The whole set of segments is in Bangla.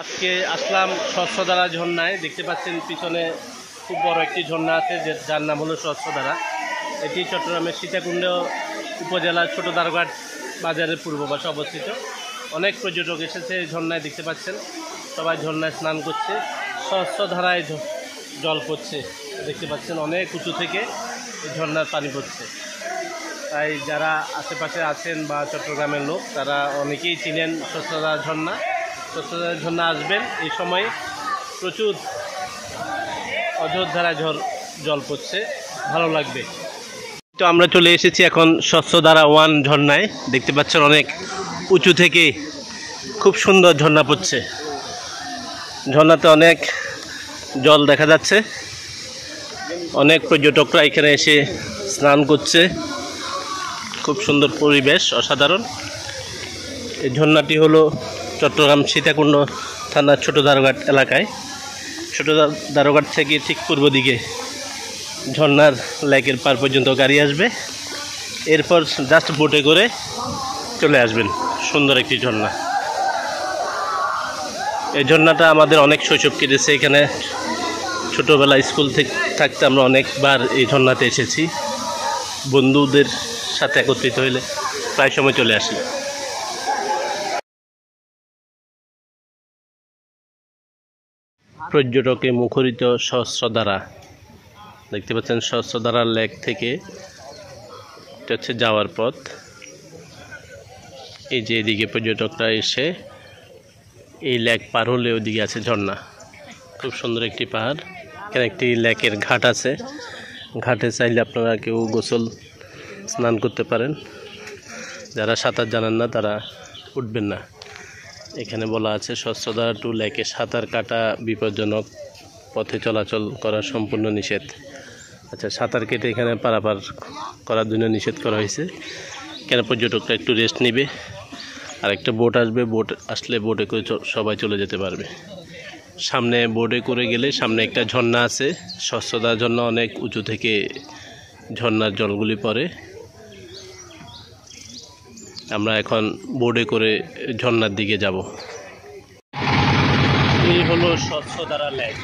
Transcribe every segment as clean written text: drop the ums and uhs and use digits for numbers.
আজকে আসলাম স্বচ্ছধারা ঝর্ণায়। দেখতে পাচ্ছেন পিছনে খুব বড় একটি ঝর্ণা আছে, যার নাম হলো স্বচ্ছধারা। এটি চট্টগ্রামের সীতাকুণ্ড উপজেলার ছোট দ্বারঘাট বাজারের পূর্ব পাশে অবস্থিত। অনেক পর্যটক এসেছে এই ঝর্ণায়। দেখতে পাচ্ছেন সবাই ঝর্ণায় স্নান করছে, স্বচ্ছধারায় জল পড়ছে। দেখতে পাচ্ছেন অনেক উঁচু থেকে এই ঝর্ণার পানি পড়ছে। তাই যারা আশেপাশে আছেন বা চট্টগ্রামের লোক, তারা অনেকেই চিনেন স্বচ্ছধারা ঝর্ণা। স্বচ্ছধারা ঝর্ণা আসবেন, এই সময় প্রচুর অযোধ্যারায় জল পড়ছে, ভালো লাগবে। তো আমরা চলে এসেছি এখন স্বচ্ছধারা 1 ঝর্ণায়। দেখতে পাচ্ছেন অনেক উঁচু থেকে খুব সুন্দর ঝর্ণা পড়ছে। ঝর্ণাতে অনেক জল দেখা যাচ্ছে, অনেক পর্যটকরা এখানে এসে স্নান করছে। খুব সুন্দর পরিবেশ, অসাধারণ। এই ঝর্ণাটি হলো চট্টগ্রাম সীতাকুণ্ড থানার ছোট দ্বারঘাট এলাকায়। ছোট দ্বারঘাট থেকে ঠিক পূর্ব দিকে ঝর্ণার লেকের পার পর্যন্ত গাড়ি আসবে, এরপর জাস্ট বোটে করে চলে আসবেন। সুন্দর একটি ঝর্ণা। এই ঝর্ণাটা আমাদের অনেক শৈশব কেটেছে এখানে। ছোটোবেলা স্কুল থেকে থাকতে আমরা অনেকবার এই ঝর্ণাতে এসেছি। বন্ধুদের সাথে একত্রিত হইলে প্রায় সময় চলে আসি। পর্যটকে মুখরিত স্বচ্ছধারা। দেখতে পাচ্ছেন স্বচ্ছধারা লেক থেকে এটা হচ্ছে যাওয়ার পথ। এই যে এদিকে পর্যটকরা এসে এই লেক পার হলে ওদিকে আছে ঝর্ণা। খুব সুন্দর একটি পাহাড়। এখানে একটি লেকের ঘাট আছে, ঘাটে চাইলে আপনারা কেউ গোসল স্নান করতে পারেন। যারা সাঁতার জানেন না তারা উঠবেন না। এখানে বলা আছে স্বচ্ছধারা 2 লেকে সাঁতার কাটা বিপজ্জনক, পথে চলাচল করা সম্পূর্ণ নিষেধ। আচ্ছা, সাঁতার কেটে এখানে পারাপার করার জন্য নিষেধ করা হয়েছে। এখানে পর্যটকরা একটু রেস্ট নেবে, আর একটা বোট আসবে, বোট আসলে বোটে করে সবাই চলে যেতে পারবে। সামনে বোটে করে গেলে সামনে একটা ঝর্ণা আছে, স্বচ্ছধারা ঝর্ণা। অনেক উঁচু থেকে ঝর্ণার জলগুলি পড়ে। আমরা এখন বোটে করে ঝর্ণার দিকে যাব। এই হলো স্বচ্ছধারা লেক।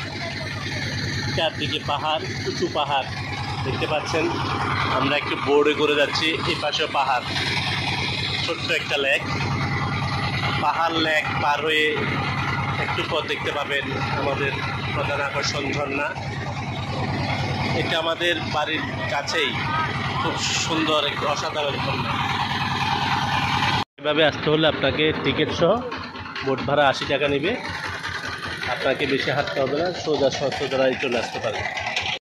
চারদিকে পাহাড়, উঁচু পাহাড় দেখতে পাচ্ছেন। আমরা একটু বোটে করে যাচ্ছি, এই পাশে পাহাড়, ছোট্ট একটা লেক। পাহাড় লেক পার হয়ে একটু পথ দেখতে পাবেন আমাদের প্রধান আকর্ষণ ঝর্ণা। এটা আমাদের বাড়ির কাছেই, খুব সুন্দর একটি অসাধারণ ঝর্ণা। এভাবে আসতে হলে আপনাকে টিকিট সহ বোট ভাড়া 80 টাকা নেবে। আপনাকে বেশি হাঁটতে হবে না, সোজা স্বচ্ছধারায় চলে আসতে পারবে।